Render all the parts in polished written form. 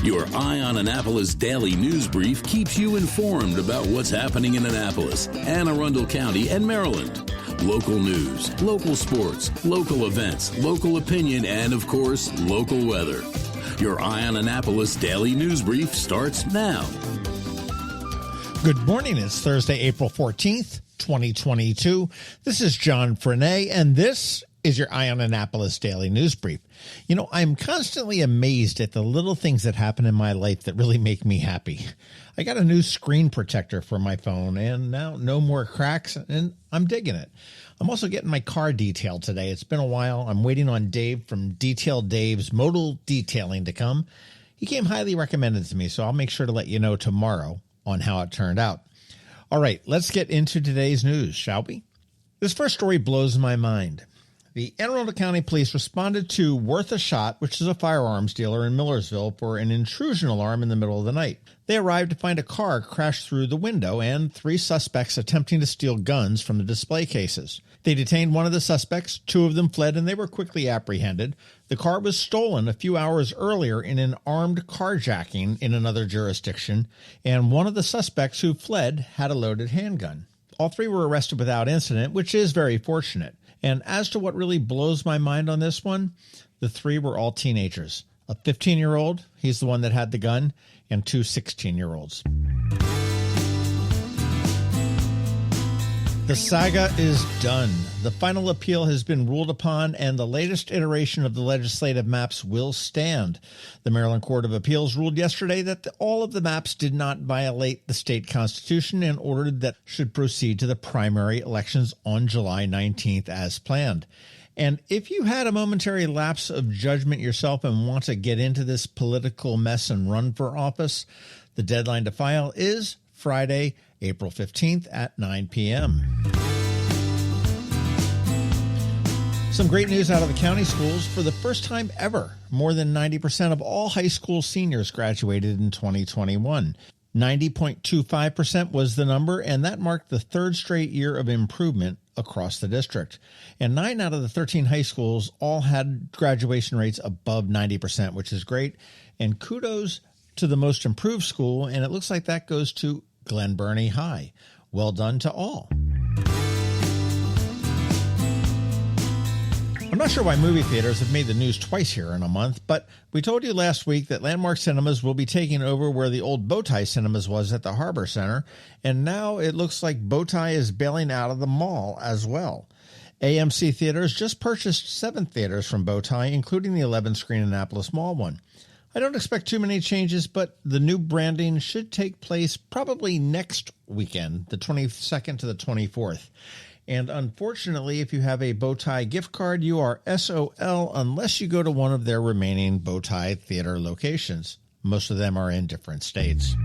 Your Eye on Annapolis daily news brief keeps you informed about what's happening in Annapolis and Arundel County and Maryland. Local news, local sports, local events, local opinion, and, of course, local weather. Your Eye on Annapolis daily news brief starts now. Good morning. It's Thursday, April 14th, 2022. This is John Frenaye, and this is your Eye on Annapolis daily news brief. You know, I'm constantly amazed at the little things that happen in my life that really make me happy. I got a new screen protector for my phone, and now no more cracks, and I'm digging it. I'm also getting my car detailed today. It's been a while. I'm waiting on Dave from Detail Dave's Modal Detailing to come. He came highly recommended to me, so I'll make sure to let you know tomorrow on how it turned out. All right, let's get into today's news, shall we? This first story blows my mind. The Arundel County Police responded to Worth a Shot, which is a firearms dealer in Millersville, for an intrusion alarm in the middle of the night. They arrived to find a car crashed through the window and 3 suspects attempting to steal guns from the display cases. They detained one of the suspects, 2 of them fled, and they were quickly apprehended. The car was stolen a few hours earlier in an armed carjacking in another jurisdiction, and one of the suspects who fled had a loaded handgun. All 3 were arrested without incident, which is very fortunate. And as to what really blows my mind on this one, the 3 were all teenagers. A 15-year-old, he's the one that had the gun, and 2 16-year-olds. The saga is done. The final appeal has been ruled upon, and the latest iteration of the legislative maps will stand. The Maryland Court of Appeals ruled yesterday that all of the maps did not violate the state constitution and ordered that should proceed to the primary elections on July 19th as planned. And if you had a momentary lapse of judgment yourself and want to get into this political mess and run for office, the deadline to file is Friday, April 15th at 9 p.m. Some great news out of the county schools. For the first time ever, more than 90% of all high school seniors graduated in 2021. 90.25% was the number, and that marked the 3rd straight year of improvement across the district. And 9 out of the 13 high schools all had graduation rates above 90%, which is great. And kudos to the most improved school, and it looks like that goes to Glen Burnie High. Well done to all. I'm not sure why movie theaters have made the news twice here in a month, but we told you last week that Landmark Cinemas will be taking over where the old Bowtie Cinemas was at the Harbor Center, and now it looks like Bowtie is bailing out of the mall as well. AMC Theatres just purchased 7 theaters from Bowtie, including the 11-screen Annapolis Mall one. I don't expect too many changes, but the new branding should take place probably next weekend, the 22nd to the 24th. And unfortunately, if you have a Bowtie gift card, you are SOL unless you go to one of their remaining Bowtie theater locations. Most of them are in different states.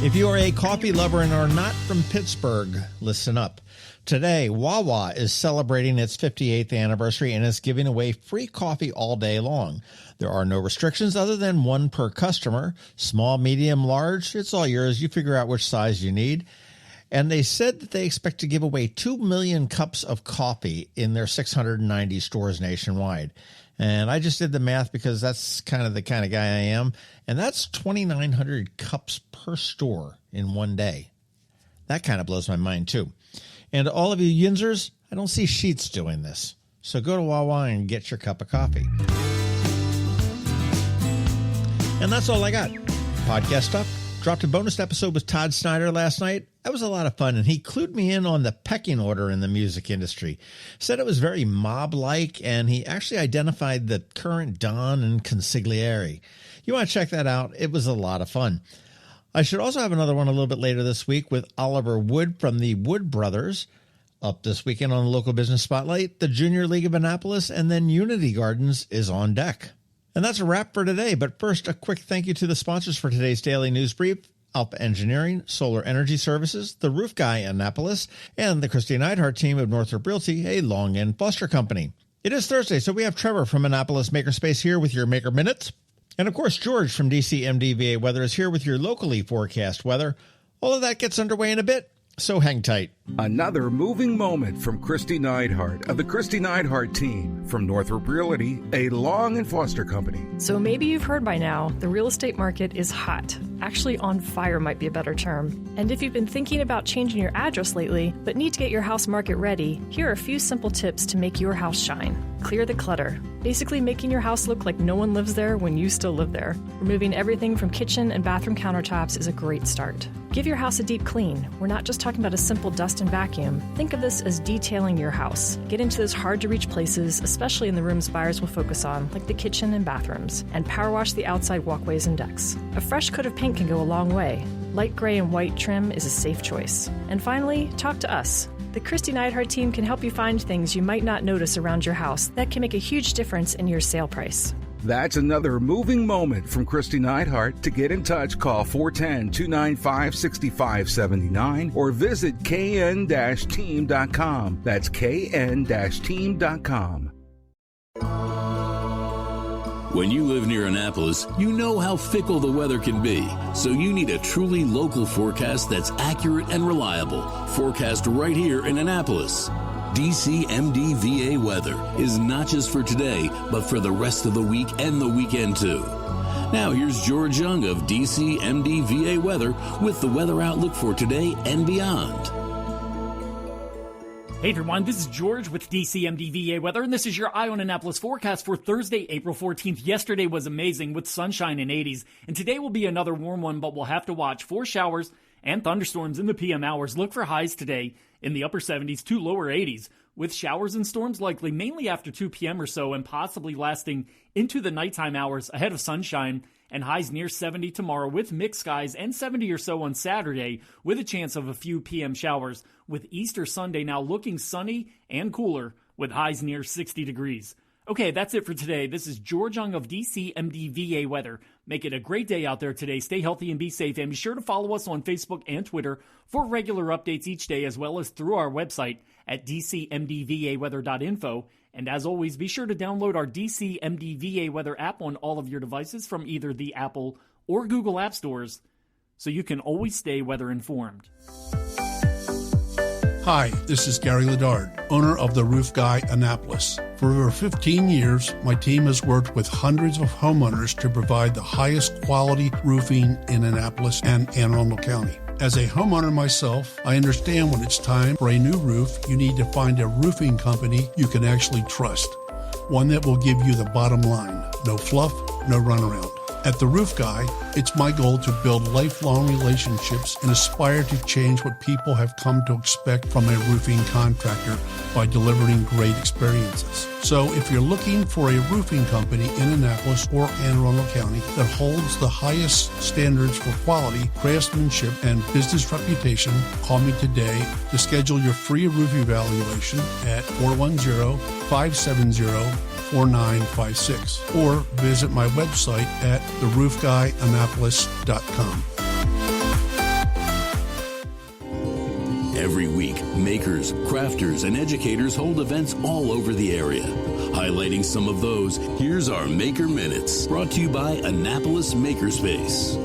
If you are a coffee lover and are not from Pittsburgh, listen up. Today, WaWa is celebrating its 58th anniversary and is giving away free coffee all day long. There are no restrictions other than 1 per customer. Small, medium, large, it's all yours. You figure out which size you need. And they said that they expect to give away 2 million cups of coffee in their 690 stores nationwide. And I just did the math because that's the kind of guy I am. And that's 2,900 cups per store in one day. That kind of blows my mind, too. And to all of you Yinzers, I don't see Sheets doing this. So go to WaWa and get your cup of coffee. And that's all I got. Podcast stuff. Dropped a bonus episode with Todd Snider last night. That was a lot of fun, and he clued me in on the pecking order in the music industry. Said it was very mob-like, and he actually identified the current Don and consigliere. You want to check that out? It was a lot of fun. I should also have another one a little bit later this week with Oliver Wood from the Wood Brothers. Up this weekend on the Local Business Spotlight, the Junior League of Annapolis, and then Unity Gardens is on deck. And that's a wrap for today. But first, a quick thank you to the sponsors for today's daily news brief: Alpha Engineering, Solar Energy Services, The Roof Guy Annapolis, and the Kristi Neidhardt Team of Northrop Realty, a Long End Foster company. It is Thursday, so we have Trevor from Annapolis Makerspace here with your Maker Minutes. And of course, George from DC Mdva Weather is here with your locally forecast weather. All of that gets underway in a bit. So hang tight. Another moving moment from Kristi Neidhardt of the Kristi Neidhardt Team from Northrop Realty, a Long and Foster company. So maybe you've heard by now, the real estate market is hot. Actually, on fire might be a better term. And if you've been thinking about changing your address lately, but need to get your house market ready, here are a few simple tips to make your house shine. Clear the clutter. Basically making your house look like no one lives there when you still live there. Removing everything from kitchen and bathroom countertops is a great start. Give your house a deep clean. We're not just talking about a simple dust and vacuum. Think of this as detailing your house. Get into those hard-to-reach places, especially in the rooms buyers will focus on, like the kitchen and bathrooms, and power wash the outside walkways and decks. A fresh coat of paint can go a long way. Light gray and white trim is a safe choice. And finally, talk to us. The Kristi Neidhardt Team can help you find things you might not notice around your house that can make a huge difference in your sale price. That's another moving moment from Kristi Neidhardt. To get in touch, call 410-295-6579 or visit kn-team.com. That's kn-team.com. When you live near Annapolis, you know how fickle the weather can be. So you need a truly local forecast that's accurate and reliable. Forecast right here in Annapolis. DC Mdva weather is not just for today, but for the rest of the week and the weekend too. Now here's George Young of DC Mdva weather with the weather outlook for today and beyond. Hey everyone, this is George with DC Mdva weather, and this is your Eye on Annapolis forecast for Thursday, April 14th. Yesterday was amazing with sunshine and 80s, and today will be another warm one, but we'll have to watch for showers and thunderstorms in the PM hours. Look for highs today in the upper 70s to lower 80s, with showers and storms likely mainly after 2 p.m. or so and possibly lasting into the nighttime hours ahead of sunshine, and highs near 70 tomorrow with mixed skies and 70 or so on Saturday with a chance of a few p.m. showers, with Easter Sunday now looking sunny and cooler with highs near 60 degrees. Okay, that's it for today. This is George Young of DC Mdva weather. Make it a great day out there today. Stay healthy and be safe, and be sure to follow us on Facebook and Twitter for regular updates each day, as well as through our website at dcmdvaweather.info. And as always, be sure to download our DC Mdva weather app on all of your devices from either the Apple or Google app stores, so you can always stay weather informed. Hi, this is Gary Ledard, owner of The Roof Guy Annapolis. For over 15 years, my team has worked with hundreds of homeowners to provide the highest quality roofing in Annapolis and Anne Arundel County. As a homeowner myself, I understand when it's time for a new roof, you need to find a roofing company you can actually trust. One that will give you the bottom line. No fluff, no runaround. At The Roof Guy, it's my goal to build lifelong relationships and aspire to change what people have come to expect from a roofing contractor by delivering great experiences. So if you're looking for a roofing company in Annapolis or Anne Arundel County that holds the highest standards for quality, craftsmanship, and business reputation, call me today to schedule your free roof evaluation at 410-570-4956 or visit my website at theroofguyAnnapolis.com. Every week, makers, crafters, and educators hold events all over the area. Highlighting some of those, here's our Maker Minutes, brought to you by Annapolis Makerspace.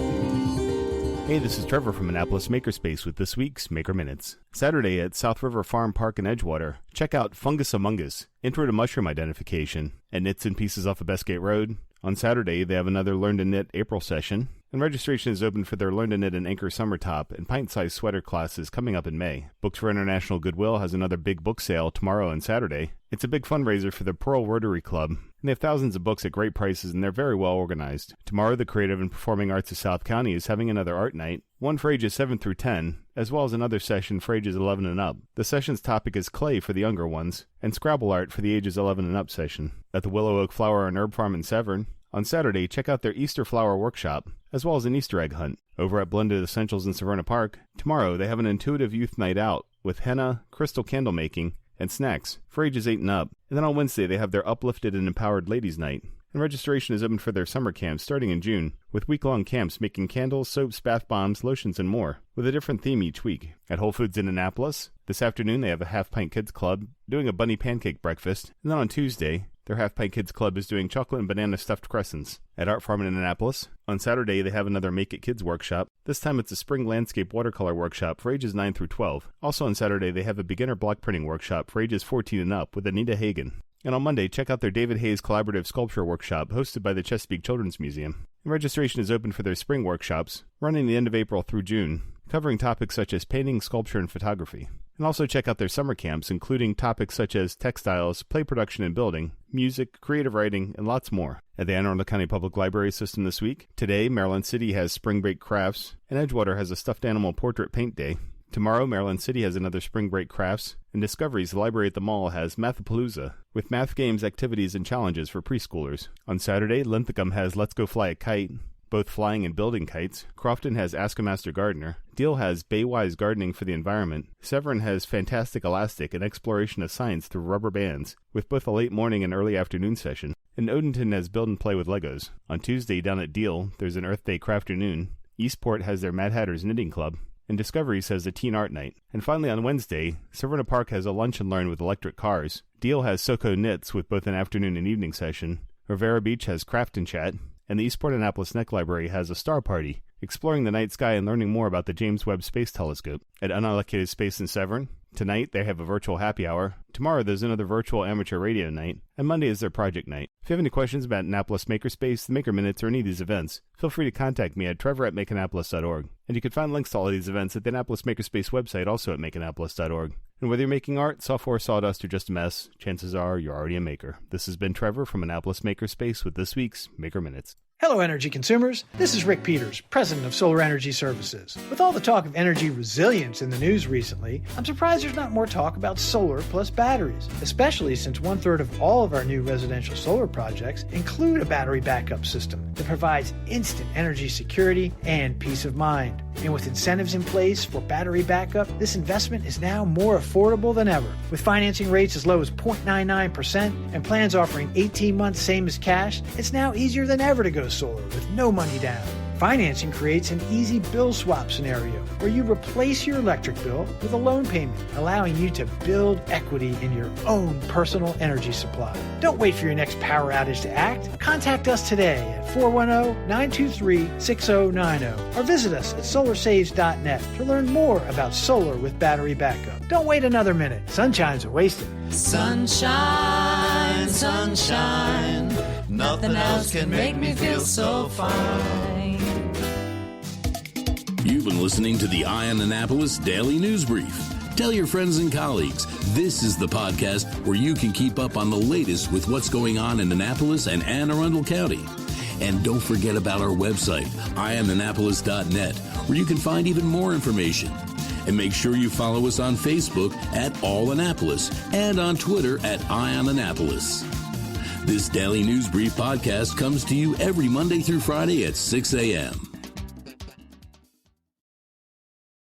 Hey, this is Trevor from Annapolis Makerspace with this week's Maker Minutes. Saturday at South River Farm Park in Edgewater, check out Fungus Among Us, Intro to Mushroom Identification, at Knits and Pieces off of Bestgate Road. On Saturday, they have another Learn to Knit April session, and registration is open for their Learn to Knit and Anchor Summer Top and Pint-Sized Sweater classes coming up in May. Books for International Goodwill has another big book sale tomorrow and Saturday. It's a big fundraiser for the Pearl Rotary Club, and they have thousands of books at great prices, and they're very well organized. Tomorrow, the Creative and Performing Arts of South County is having another art night, one for ages 7 through 10, as well as another session for ages 11 and up. The session's topic is clay for the younger ones, and Scrabble art for the ages 11 and up session. At the Willow Oak Flower and Herb Farm in Severn, on Saturday, check out their Easter Flower Workshop, as well as an Easter egg hunt. Over at Blended Essentials in Severna Park, tomorrow they have an intuitive youth night out with henna, crystal candle making, and snacks for ages 8 and up. And then on Wednesday, they have their Uplifted and Empowered Ladies Night. And registration is open for their summer camps starting in June, with week-long camps making candles, soaps, bath bombs, lotions, and more, with a different theme each week. At Whole Foods in Annapolis, this afternoon they have a Half Pint Kids Club doing a bunny pancake breakfast. And then on Tuesday, their Half Pint Kids Club is doing chocolate and banana stuffed crescents. At Art Farm in Annapolis, on Saturday they have another Make It Kids workshop. This time it's a spring landscape watercolor workshop for ages 9 through 12. Also on Saturday, they have a beginner block printing workshop for ages 14 and up with Anita Hagen. And on Monday, check out their David Hayes Collaborative Sculpture Workshop hosted by the Chesapeake Children's Museum. And registration is open for their spring workshops, running the end of April through June, covering topics such as painting, sculpture, and photography. And also check out their summer camps, including topics such as textiles, play production and building, music, creative writing, and lots more. At the Arundel County Public Library System this week, today, Maryland City has Spring Break Crafts, and Edgewater has a Stuffed Animal Portrait Paint Day. Tomorrow, Maryland City has another Spring Break Crafts, and Discoveries, the library at the mall, has Mathapalooza, with math games, activities, and challenges for preschoolers. On Saturday, Linthicum has Let's Go Fly a Kite, both flying and building kites. Crofton has Ask a Master Gardener. Deal has Baywise Gardening for the Environment. Severn has Fantastic Elastic, an exploration of science through rubber bands, with both a late morning and early afternoon session. And Odenton has Build and Play with Legos. On Tuesday, down at Deal, there's an Earth Day Crafternoon. Eastport has their Mad Hatter's Knitting Club. And Discoveries has a Teen Art Night. And finally on Wednesday, Severna Park has a Lunch and Learn with electric cars. Deal has SoCo Knits with both an afternoon and evening session. Rivera Beach has Craft and Chat. And the Eastport Annapolis Neck Library has a Star Party, exploring the night sky and learning more about the James Webb Space Telescope. At Unallocated Space in Severn, tonight they have a virtual happy hour. Tomorrow there's another virtual amateur radio night. And Monday is their project night. If you have any questions about Annapolis Makerspace, the Maker Minutes, or any of these events, feel free to contact me at trevor@makeannapolis.org. And you can find links to all of these events at the Annapolis Makerspace website, also at makeannapolis.org. And whether you're making art, software, sawdust, or just a mess, chances are you're already a maker. This has been Trevor from Annapolis Makerspace with this week's Maker Minutes. Hello, energy consumers. This is Rick Peters, president of Solar Energy Services. With all the talk of energy resilience in the news recently, I'm surprised there's not more talk about solar plus batteries, especially since 1/3 of all of our new residential solar projects include a battery backup system that provides instant energy security and peace of mind. And with incentives in place for battery backup, this investment is now more affordable than ever. With financing rates as low as 0.99% and plans offering 18 months same as cash, it's now easier than ever to go solar with no money down. Financing creates an easy bill swap scenario where you replace your electric bill with a loan payment, allowing you to build equity in your own personal energy supply. Don't wait for your next power outage to act. Contact us today at 410-923-6090 or visit us at solarsaves.net to learn more about solar with battery backup. Don't wait another minute. Sunshine's a wasted. Sunshine, sunshine, nothing else can make me feel so fine. You've been listening to the Eye on Annapolis Daily News Brief. Tell your friends and colleagues, this is the podcast where you can keep up on the latest with what's going on in Annapolis and Anne Arundel County. And don't forget about our website, eyeonannapolis.net, where you can find even more information. And make sure you follow us on Facebook at All Annapolis and on Twitter at Eye on Annapolis. This Daily News Brief podcast comes to you every Monday through Friday at 6 a.m.